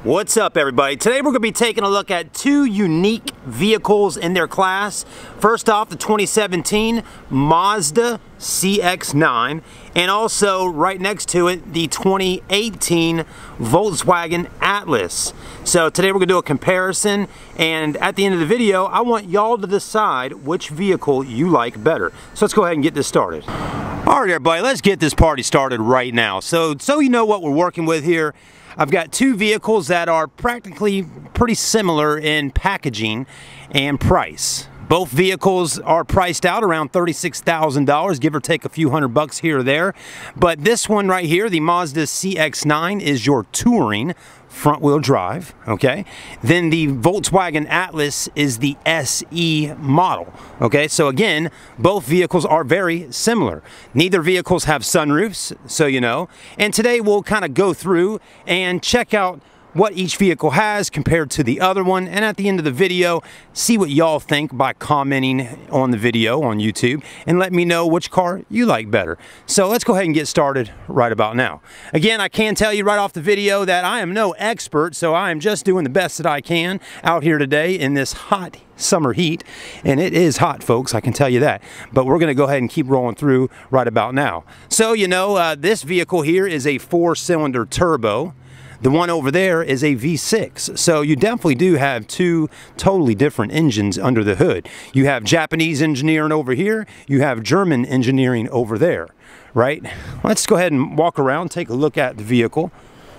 What's up, everybody? Today we're going to be taking a look at two unique vehicles in their class. First off, the 2017 Mazda CX9, and also right next to it, the 2018 Volkswagen Atlas. So today we're going to do a comparison, and at the end of the video, I want y'all to decide which vehicle you like better. So let's go ahead and get this started. All right, everybody, let's get this party started right now. So you know what we're working with here. I've got two vehicles that are practically pretty similar in packaging and price. Both vehicles are priced out around $36,000, give or take a few $100 here or there. But this one right here, the Mazda CX9, is your Touring front-wheel drive, okay? Then the Volkswagen Atlas is the SE model, okay? So again, both vehicles are very similar. Neither vehicles have sunroofs, so you know. And today we'll kind of go through and check out what each vehicle has compared to the other one, and at the end of the video, see what y'all think by commenting on the video on YouTube and let me know which car you like better. So let's go ahead and get started right about now. Again, I can tell you right off the video that I am no expert, so I am just doing the best that I can out here today in this hot summer heat, and it is hot, folks, I can tell you that. But we're gonna go ahead and keep rolling through right about now. So you know, this vehicle here is a 4-cylinder turbo. The one over there is a V6, so you definitely do have two totally different engines under the hood. You have Japanese engineering over here, you have German engineering over there, right? Let's go ahead and walk around, take a look at the vehicle.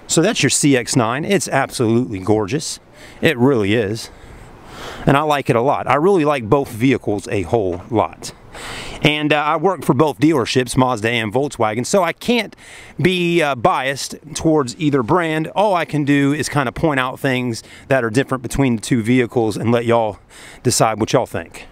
So that's your CX9. It's absolutely gorgeous. It really is. And I like it a lot. I really like both vehicles a whole lot. And I work for both dealerships, Mazda and Volkswagen, so I can't be biased towards either brand. All I can do is kind of point out things that are different between the two vehicles and let y'all decide what y'all think.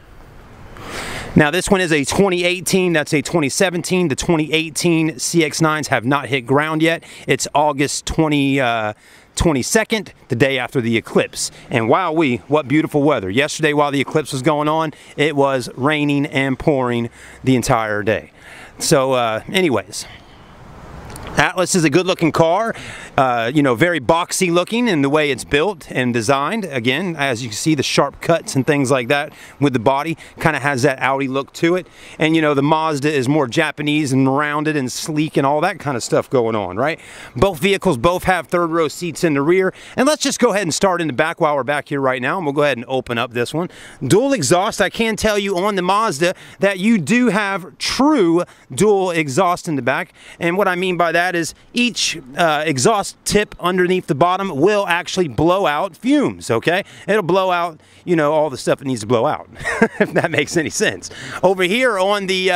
Now this one is a 2018, that's a 2017. The 2018 CX9s have not hit ground yet. It's August 22nd, the day after the eclipse. And wowee, what beautiful weather. Yesterday while the eclipse was going on, it was raining and pouring the entire day. So anyways, Atlas is a good looking car, you know, very boxy looking in the way it's built and designed. Again, as you can see, the sharp cuts and things like that with the body kind of has that Audi look to it. And you know, the Mazda is more Japanese and rounded and sleek and all that kind of stuff going on, right? Both vehicles both have third row seats in the rear. And let's just go ahead and start in the back while we're back here right now. And we'll go ahead and open up this one. Dual exhaust. I can tell you on the Mazda that you do have true dual exhaust in the back. And what I mean by that is each exhaust tip underneath the bottom will actually blow out fumes, okay? It'll blow out, you know, all the stuff it needs to blow out, if that makes any sense. Over here on the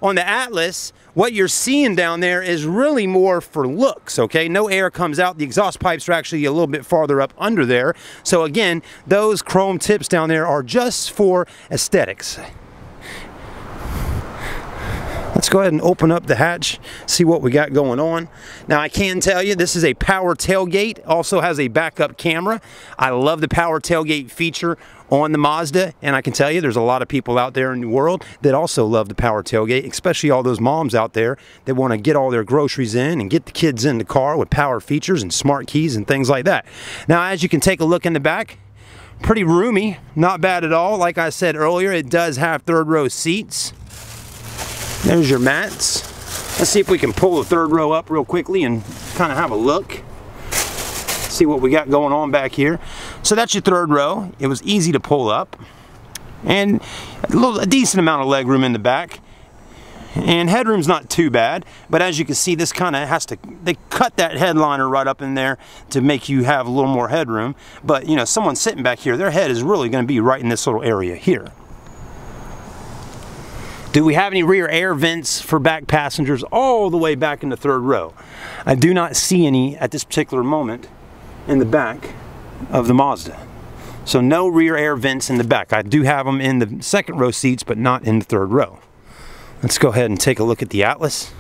Atlas, what you're seeing down there is really more for looks, okay? No air comes out. The exhaust pipes are actually a little bit farther up under there. So again, those chrome tips down there are just for aesthetics. Let's go ahead and open up the hatch, see what we got going on. Now I can tell you this is a power tailgate, also has a backup camera. I love the power tailgate feature on the Mazda, and I can tell you there's a lot of people out there in the world that also love the power tailgate, especially all those moms out there that want to get all their groceries in and get the kids in the car with power features and smart keys and things like that. Now as you can take a look in the back, pretty roomy, not bad at all. Like I said earlier, it does have third row seats. There's your mats. Let's see if we can pull the third row up real quickly and kind of have a look. See what we got going on back here. So that's your third row. It was easy to pull up. And a decent amount of leg room in the back. And headroom's not too bad, but as you can see, this kind of has to, they cut that headliner right up in there to make you have a little more headroom. But you know, someone sitting back here, their head is really going to be right in this little area here. Do we have any rear air vents for back passengers all the way back in the third row? I do not see any at this particular moment in the back of the Mazda. So no rear air vents in the back. I do have them in the second row seats, but not in the third row. Let's go ahead and take a look at the Atlas.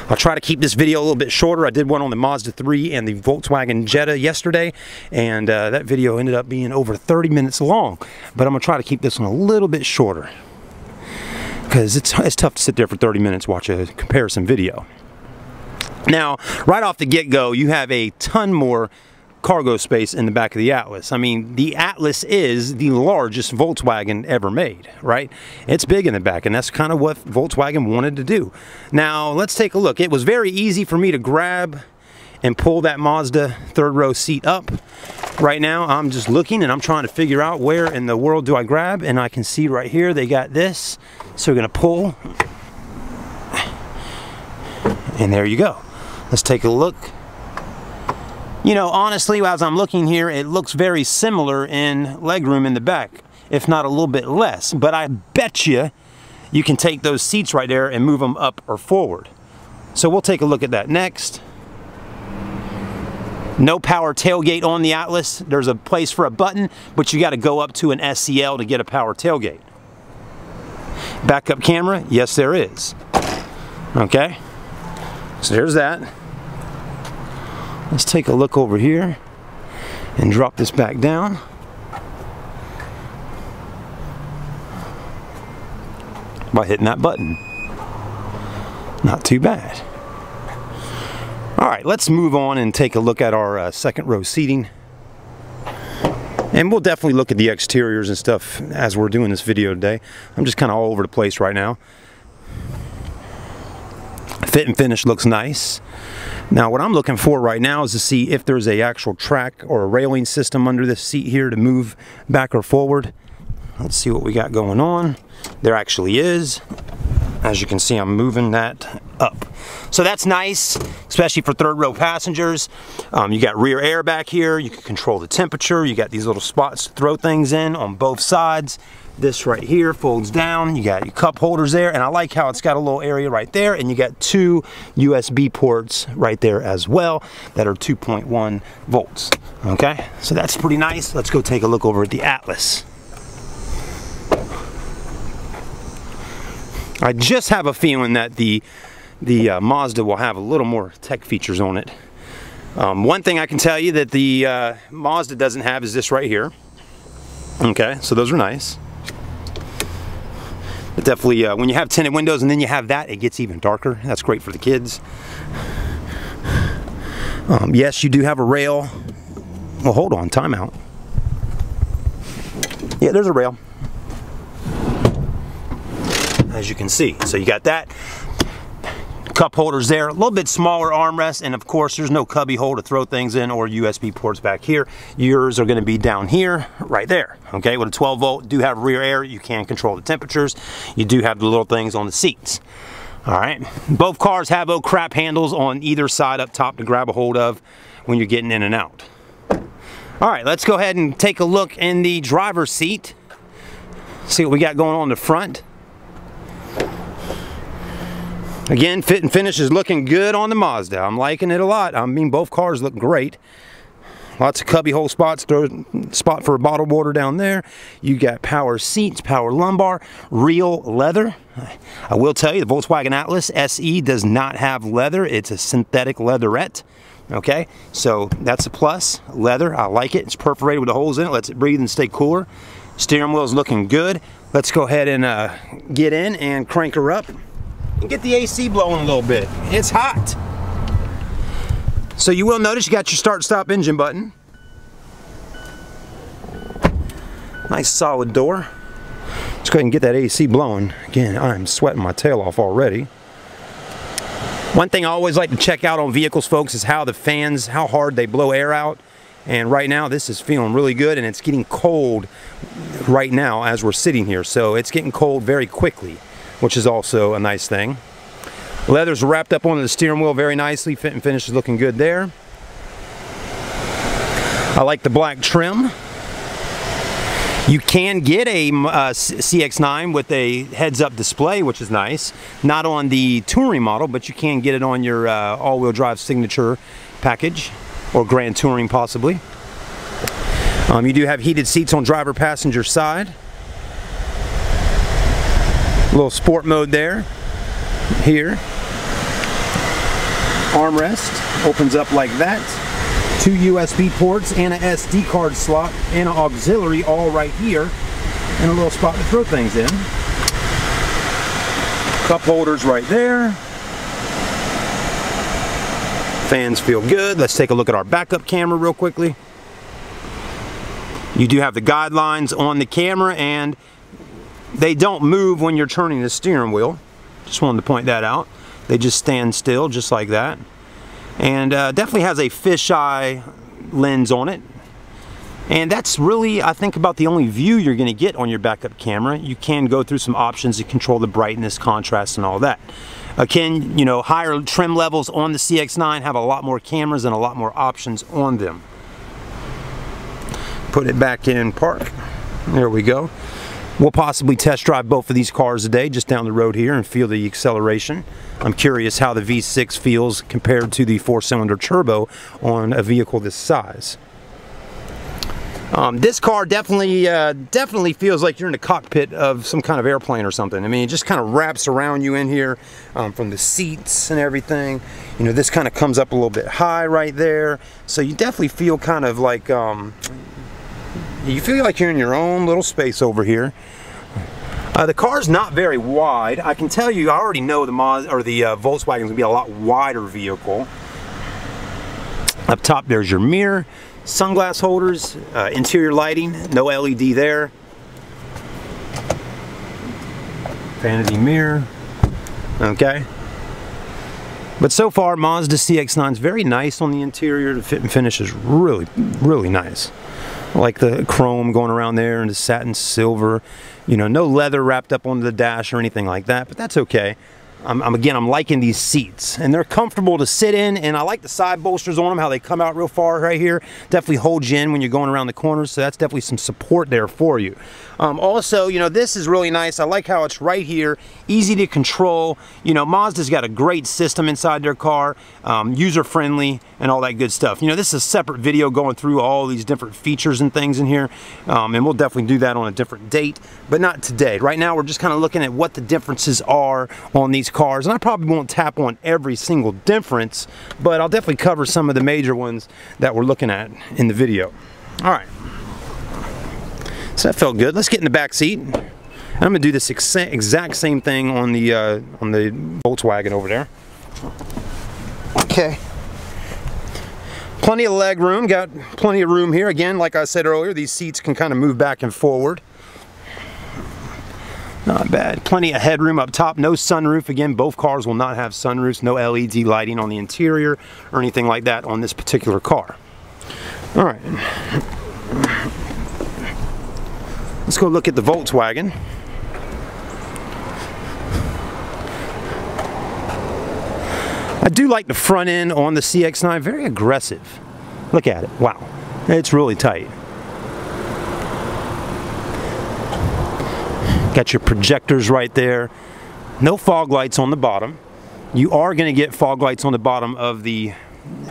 I'll try to keep this video a little bit shorter. I did one on the Mazda 3 and the Volkswagen Jetta yesterday, and that video ended up being over 30 minutes long. But I'm gonna try to keep this one a little bit shorter, because it's tough to sit there for 30 minutes watch a comparison video. Now, right off the get-go, you have a ton more cargo space in the back of the Atlas. I mean, the Atlas is the largest Volkswagen ever made, right? It's big in the back, and that's kind of what Volkswagen wanted to do. Now, let's take a look. It was very easy for me to grab and pull that Mazda third row seat up. Right now, I'm just looking and I'm trying to figure out where in the world do I grab, and I can see right here they got this. So we're gonna pull, and there you go. Let's take a look. You know, honestly, as I'm looking here, it looks very similar in legroom in the back, if not a little bit less. But I bet you can take those seats right there and move them up or forward. So we'll take a look at that next. No power tailgate on the Atlas. There's a place for a button, but you got to go up to an SEL to get a power tailgate. Backup camera, yes there is. Okay, so there's that. Let's take a look over here and drop this back down. By hitting that button. Not too bad. All right, let's move on and take a look at our second row seating. And we'll definitely look at the exteriors and stuff as we're doing this video today. I'm just kind of all over the place right now. Fit and finish looks nice. Now what I'm looking for right now is to see if there's a actual track or a railing system under this seat here to move back or forward. Let's see what we got going on. There actually is. As you can see, I'm moving that up. So that's nice, especially for third row passengers. You got rear air back here. You can control the temperature. You got these little spots to throw things in on both sides. This right here folds down. You got your cup holders there, and I like how it's got a little area right there, and you got two USB ports right there as well that are 2.1 volts. Okay, so that's pretty nice. Let's go take a look over at the Atlas. I just have a feeling that the Mazda will have a little more tech features on it. One thing I can tell you that the Mazda doesn't have is this right here. Okay, so those are nice. But definitely, when you have tinted windows and then you have that, it gets even darker. That's great for the kids. Yes, you do have a rail. Well, hold on, timeout. Yeah, there's a rail. As you can see, so you got that. Cup holders there, a little bit smaller armrest, and of course there's no cubby hole to throw things in or USB ports back here. Yours are going to be down here, right there. Okay, with a 12 volt, do have rear air, you can control the temperatures. You do have the little things on the seats. All right, both cars have oh crap handles on either side up top to grab a hold of when you're getting in and out. All right, let's go ahead and take a look in the driver's seat. See what we got going on in the front. Again, fit and finish is looking good on the Mazda. I'm liking it a lot. I mean, both cars look great. Lots of cubby hole spots, spot for a bottle of water down there. You got power seats, power lumbar, real leather. I will tell you, the Volkswagen Atlas SE does not have leather. It's a synthetic leatherette. Okay, so that's a plus. Leather, I like it. It's perforated with the holes in it. Lets it breathe and stay cooler. Steering wheel is looking good. Let's go ahead and get in and crank her up. And get the AC blowing a little bit. It's hot. So you will notice you got your start-stop engine button. Nice solid door. Let's go ahead and get that AC blowing. Again, I'm sweating my tail off already. One thing I always like to check out on vehicles, folks, is how the fans, how hard they blow air out. And right now this is feeling really good, and it's getting cold right now as we're sitting here. So it's getting cold very quickly, which is also a nice thing. Leather's wrapped up onto the steering wheel very nicely. Fit and finish is looking good there. I like the black trim. You can get a CX9 with a heads-up display, which is nice. Not on the Touring model, but you can get it on your all-wheel drive signature package, or Grand Touring possibly. You do have heated seats on driver-passenger side. A little sport mode there. Here. Armrest opens up like that. Two USB ports and an SD card slot and an auxiliary all right here. And a little spot to throw things in. Cup holders right there. Fans feel good. Let's take a look at our backup camera real quickly. You do have the guidelines on the camera, and they don't move when you're turning the steering wheel. Just wanted to point that out. They just stand still, just like that. And definitely has a fisheye lens on it. And that's really, I think, about the only view you're going to get on your backup camera. You can go through some options to control the brightness, contrast, and all that. Again, you know, higher trim levels on the CX9 have a lot more cameras and a lot more options on them. Put it back in park. There we go. We'll possibly test drive both of these cars today, just down the road here, and feel the acceleration. I'm curious how the V6 feels compared to the 4-cylinder turbo on a vehicle this size. This car definitely feels like you're in the cockpit of some kind of airplane or something. I mean, it just kind of wraps around you in here from the seats and everything. You know, this kind of comes up a little bit high right there. So you definitely feel kind of like, you feel like you're in your own little space over here. The car's not very wide. I can tell you, I already know the Mazda or the Volkswagen is going to be a lot wider vehicle. Up top, there's your mirror. Sunglass holders, interior lighting, no LED there. Vanity mirror. Okay. But so far, Mazda CX9 is very nice on the interior. The fit and finish is really, really nice. I like the chrome going around there and the satin silver. You know, no leather wrapped up onto the dash or anything like that, but that's okay. Again, I'm liking these seats, and they're comfortable to sit in, and I like the side bolsters on them, how they come out real far right here. Definitely hold you in when you're going around the corners, so that's definitely some support there for you. Also, you know, this is really nice. I like how it's right here, easy to control. You know, Mazda's got a great system inside their car, user-friendly and all that good stuff. You know, this is a separate video going through all these different features and things in here, and we'll definitely do that on a different date, but not today. Right now, we're just kind of looking at what the differences are on these cars, and I probably won't tap on every single difference, but I'll definitely cover some of the major ones that we're looking at in the video. All right, so that felt good. Let's get in the back seat. I'm gonna do this exact same thing on the Volkswagen over there. Okay, plenty of leg room, got plenty of room here. Again, like I said earlier, these seats can kind of move back and forward. Not bad. Plenty of headroom up top. No sunroof. Again, both cars will not have sunroofs. No LED lighting on the interior or anything like that on this particular car. All right. Let's go look at the Volkswagen. I do like the front end on the CX9. Very aggressive. Look at it. Wow. It's really tight. Got your projectors right there. No fog lights on the bottom. You are going to get fog lights on the bottom of the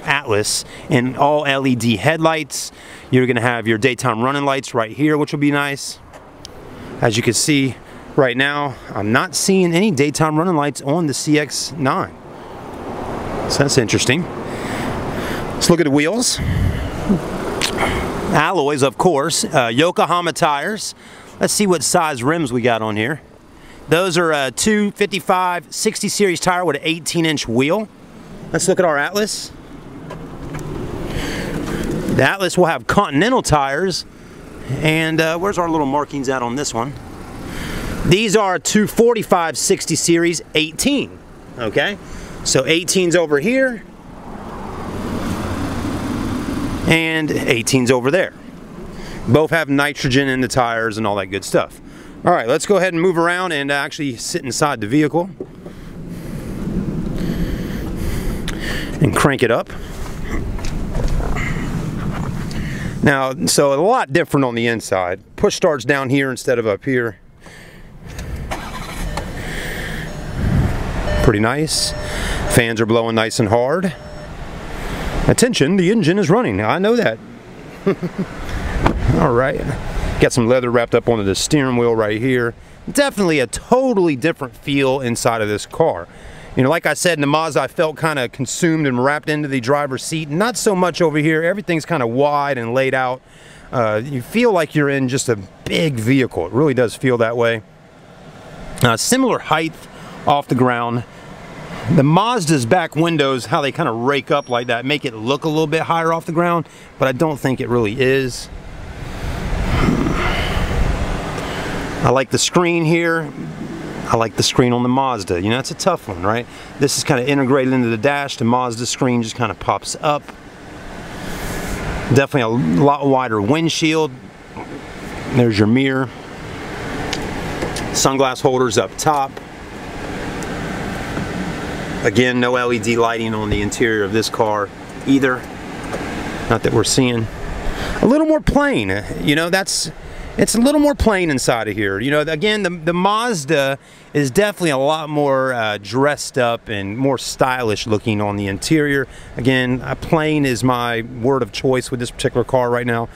Atlas and all LED headlights. You're going to have your daytime running lights right here, which will be nice. As you can see right now, I'm not seeing any daytime running lights on the CX9. So that's interesting. Let's look at the wheels. Alloys, of course. Yokohama tires. Let's see what size rims we got on here. Those are 255 60 series tire with an 18-inch wheel. Let's look at our Atlas. The Atlas will have Continental tires. And where's our little markings at on this one? These are 245 60 series 18. Okay, so 18's over here and 18's over there. Both have nitrogen in the tires and all that good stuff. All right, let's go ahead and move around and actually sit inside the vehicle and crank it up. Now, so a lot different on the inside. Push starts down here instead of up here. Pretty nice. Fans are blowing nice and hard. Attention, the engine is running. I know that. All right, got some leather wrapped up onto the steering wheel right here. Definitely a totally different feel inside of this car. You know, like I said, in the Mazda, I felt kind of consumed and wrapped into the driver's seat. Not so much over here. Everything's kind of wide and laid out. You feel like you're in just a big vehicle. It really does feel that way. Similar height off the ground The Mazda's back windows, how they kind of rake up like that, make it look a little bit higher off the ground, but I don't think it really is. I like the screen here. I like the screen on the Mazda. You know, it's a tough one, right? This is kind of integrated into the dash. The Mazda screen just kind of pops up. Definitely a lot wider windshield. There's your mirror. Sunglass holders up top. Again, no LED lighting on the interior of this car either. Not that we're seeing. A little more plain, you know, it's a little more plain inside of here. You know, again, the Mazda is definitely a lot more dressed up and more stylish looking on the interior. Again, plain is my word of choice with this particular car right now.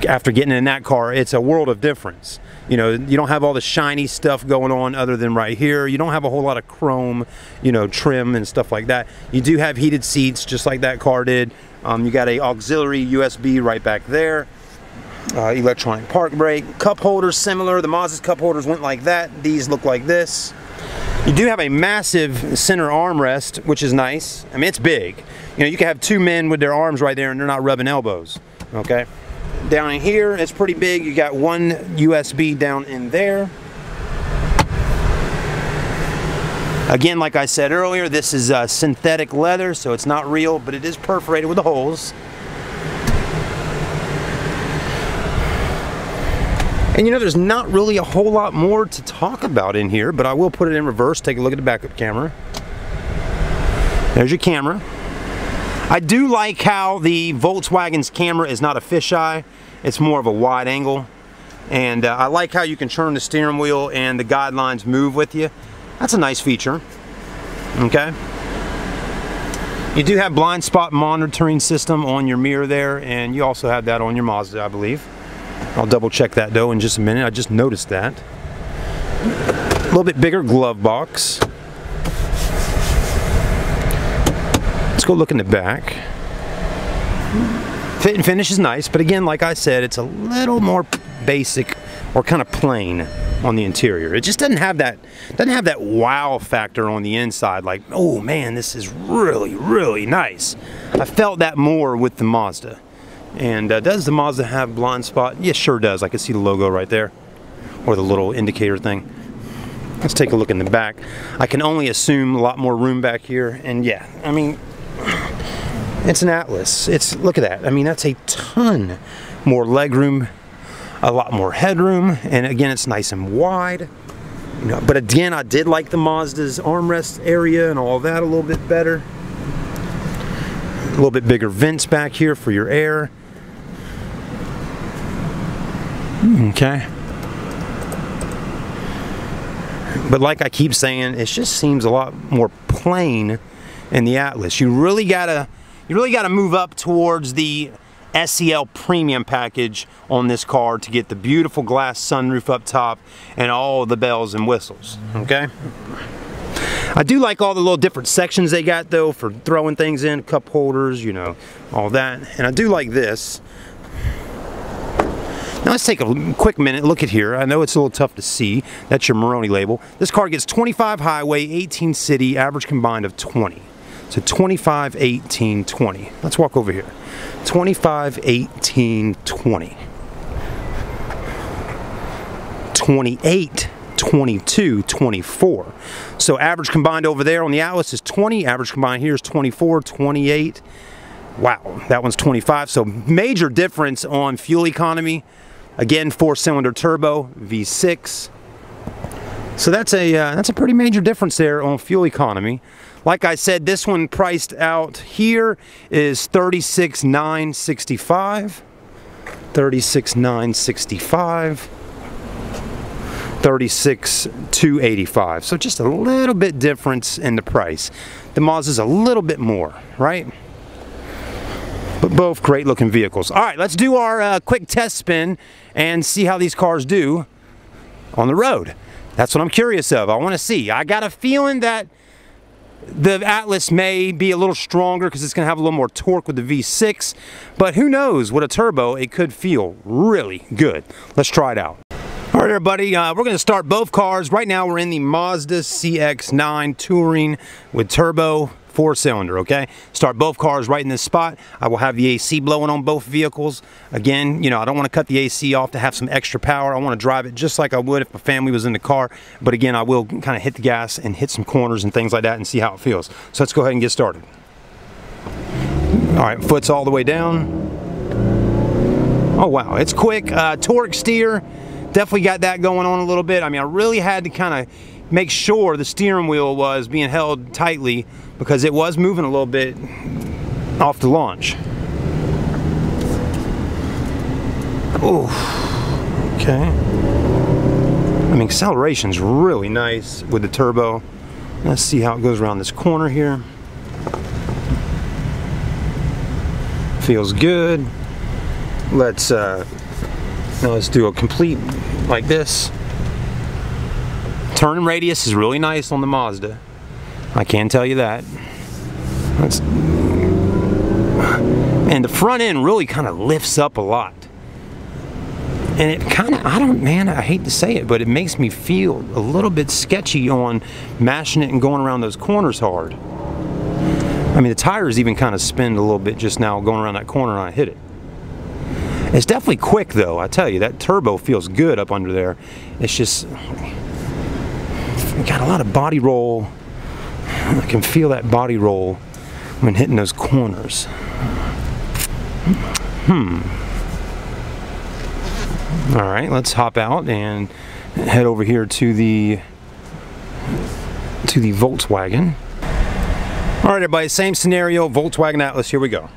After getting in that car, it's a world of difference. You know, you don't have all the shiny stuff going on other than right here. You don't have a whole lot of chrome, you know, trim and stuff like that. You do have heated seats just like that car did. You got a auxiliary USB right back there. Electronic park brake. Cup holders similar. The Mazda's cup holders went like that. These look like this. You do have a massive center armrest, which is nice. I mean, it's big. You know, you can have two men with their arms right there and they're not rubbing elbows. Okay. Down in here, it's pretty big. You got one USB down in there. Again, like I said earlier, this is synthetic leather, so it's not real, but it is perforated with the holes. And you know, there's not really a whole lot more to talk about in here, but I will put it in reverse. Take a look at the backup camera. There's your camera. I do like how the Volkswagen's camera is not a fisheye. It's more of a wide angle. And I like how you can turn the steering wheel and the guidelines move with you. That's a nice feature. Okay. You do have blind spot monitoring system on your mirror there, and you also have that on your Mazda, I believe. I'll double check that though in just a minute. I just noticed that. A little bit bigger glove box. Let's go look in the back. Fit and finish is nice, but again, like I said, it's a little more basic or kind of plain on the interior. It just doesn't have that wow factor on the inside, like, oh man, this is really, really nice. I felt that more with the Mazda. And does the Mazda have blind spot? Yes, sure does. I can see the logo right there, or the little indicator thing. Let's take a look in the back. I can only assume a lot more room back here, and yeah, I mean, it's an Atlas. Look at that. I mean, that's a ton more legroom, a lot more headroom, and again, it's nice and wide. You know, but again, I did like the Mazda's armrest area and all that a little bit better. A little bit bigger vents back here for your air. Okay. But like I keep saying, it just seems a lot more plain in the Atlas. You really gotta move up towards the SEL premium package on this car to get the beautiful glass sunroof up top and all the bells and whistles. Okay. I do like all the little different sections they got though for throwing things in, cup holders, you know, all that. And I do like this. Now let's take a quick minute, look at here. I know it's a little tough to see. That's your Maroni label. This car gets 25 highway, 18 city, average combined of 20. So 25, 18, 20. Let's walk over here. 25, 18, 20. 28, 22, 24. So average combined over there on the Atlas is 20. Average combined here is 24, 28. Wow, that one's 25. So major difference on fuel economy. Again, 4-cylinder turbo, V6. So that's a pretty major difference there on fuel economy. Like I said, this one priced out here is $36,965. $36,965. $36,285. So just a little bit difference in the price. The Mazda's a little bit more, right? But both great looking vehicles. All right, let's do our quick test spin and see how these cars do on the road. That's what I'm curious of. I want to see. I got a feeling that the Atlas may be a little stronger because it's going to have a little more torque with the V6. But who knows? With a turbo, it could feel really good. Let's try it out. All right, everybody, we're going to start both cars. Right now, we're in the Mazda CX9 Touring with turbo 4-cylinder, okay? Start both cars right in this spot. I will have the AC blowing on both vehicles. Again, you know, I don't want to cut the AC off to have some extra power. I want to drive it just like I would if my family was in the car. But again, I will kind of hit the gas and hit some corners and things like that and see how it feels. So let's go ahead and get started. All right, foot's all the way down. Oh, wow, it's quick. Torque steer. Definitely got that going on a little bit. I mean, I really had to kind of make sure the steering wheel was being held tightly because it was moving a little bit off the launch. Oh, okay. I mean, acceleration's really nice with the turbo. Let's see how it goes around this corner here. Feels good. Let's do a complete like this. Turning radius is really nice on the Mazda. I can tell you that. And the front end really kind of lifts up a lot. And it kind of, I hate to say it, but it makes me feel a little bit sketchy on mashing it and going around those corners hard. I mean, the tires even kind of spin a little bit just now going around that corner and I hit it. It's definitely quick though, I tell you, that turbo feels good up under there. It's just, got a lot of body roll. I can feel that body roll when hitting those corners. All right, let's hop out and head over here to the Volkswagen. All right, everybody, same scenario, Volkswagen Atlas, here we go.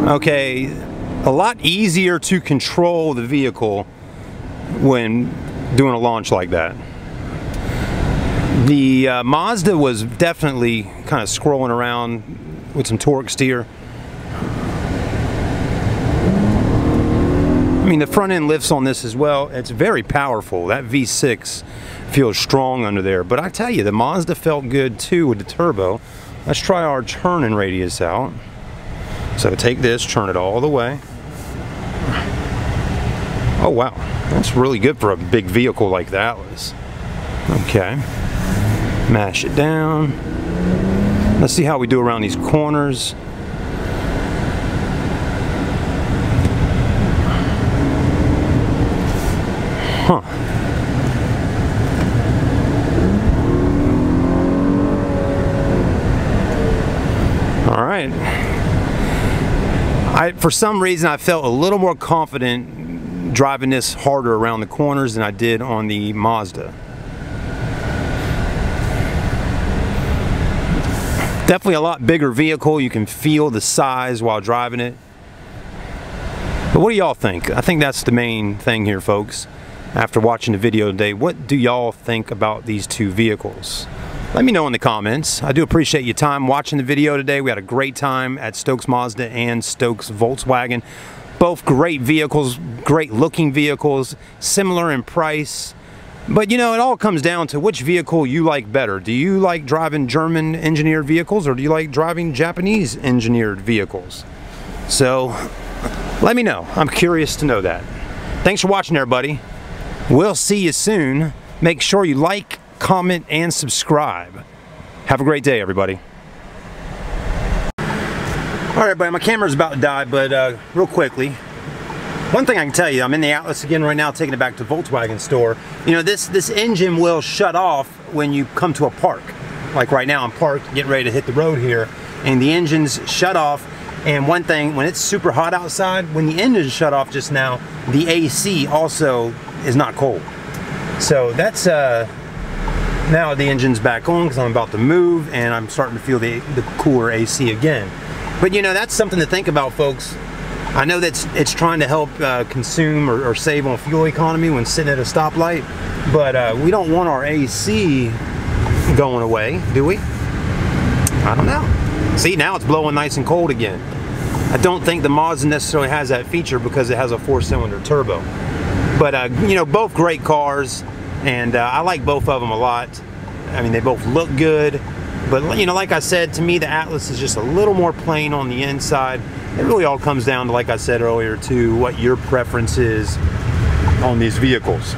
Okay, a lot easier to control the vehicle when doing a launch like that. The Mazda was definitely kind of scrolling around with some torque steer. I mean, the front end lifts on this as well. It's very powerful. That V6 feels strong under there. But I tell you, the Mazda felt good too with the turbo. Let's try our turning radius out. So take this, turn it all the way. Oh wow, that's really good for a big vehicle like the Atlas. Okay, mash it down. Let's see how we do around these corners. Huh. All right. For some reason, I felt a little more confident driving this harder around the corners than I did on the Mazda. Definitely a lot bigger vehicle. You can feel the size while driving it. But what do y'all think? I think that's the main thing here, folks. After watching the video today, what do y'all think about these two vehicles? Let me know in the comments. I do appreciate your time watching the video today. We had a great time at Stokes Mazda and Stokes Volkswagen. Both great vehicles, great looking vehicles, similar in price. But you know, it all comes down to which vehicle you like better. Do you like driving German engineered vehicles or do you like driving Japanese engineered vehicles? So let me know. I'm curious to know that. Thanks for watching, everybody. We'll see you soon. Make sure you like, comment, and subscribe. Have a great day, everybody. All right, everybody, my camera's about to die, but real quickly, one thing I can tell you, I'm in the Atlas again right now, taking it back to Volkswagen store. You know, this engine will shut off when you come to a park. Like right now, I'm parked, getting ready to hit the road here, and the engine's shut off. And one thing, when it's super hot outside, when the engine's shut off just now, the AC also is not cold. So that's now the engine's back on because I'm about to move and I'm starting to feel the cooler AC again. But you know, that's something to think about, folks. I know that it's trying to help consume or save on fuel economy when sitting at a stoplight, but we don't want our AC going away, do we? I don't know. See, now it's blowing nice and cold again. I don't think the Mazda necessarily has that feature because it has a 4-cylinder turbo. But you know, both great cars, and I like both of them a lot. I mean, they both look good, But you know, like I said, to me the Atlas is just a little more plain on the inside. It really all comes down to, like I said earlier, to what your preference is on these vehicles.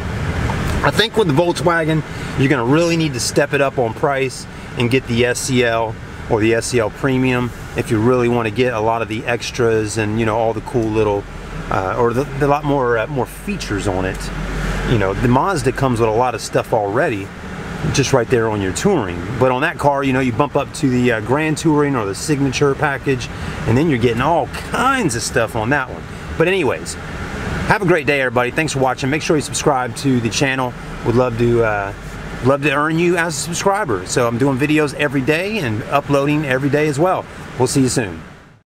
I think with the Volkswagen, you're going to really need to step it up on price and get the SEL or the SEL Premium if you really want to get a lot of the extras and, you know, all the cool little or the lot more features on it. You know, the Mazda comes with a lot of stuff already, just right there on your Touring. But on that car, you know, you bump up to the Grand Touring or the Signature package, and then you're getting all kinds of stuff on that one. But anyways, have a great day, everybody. Thanks for watching. Make sure you subscribe to the channel. Would love to earn you as a subscriber. So I'm doing videos every day and uploading every day as well. We'll see you soon.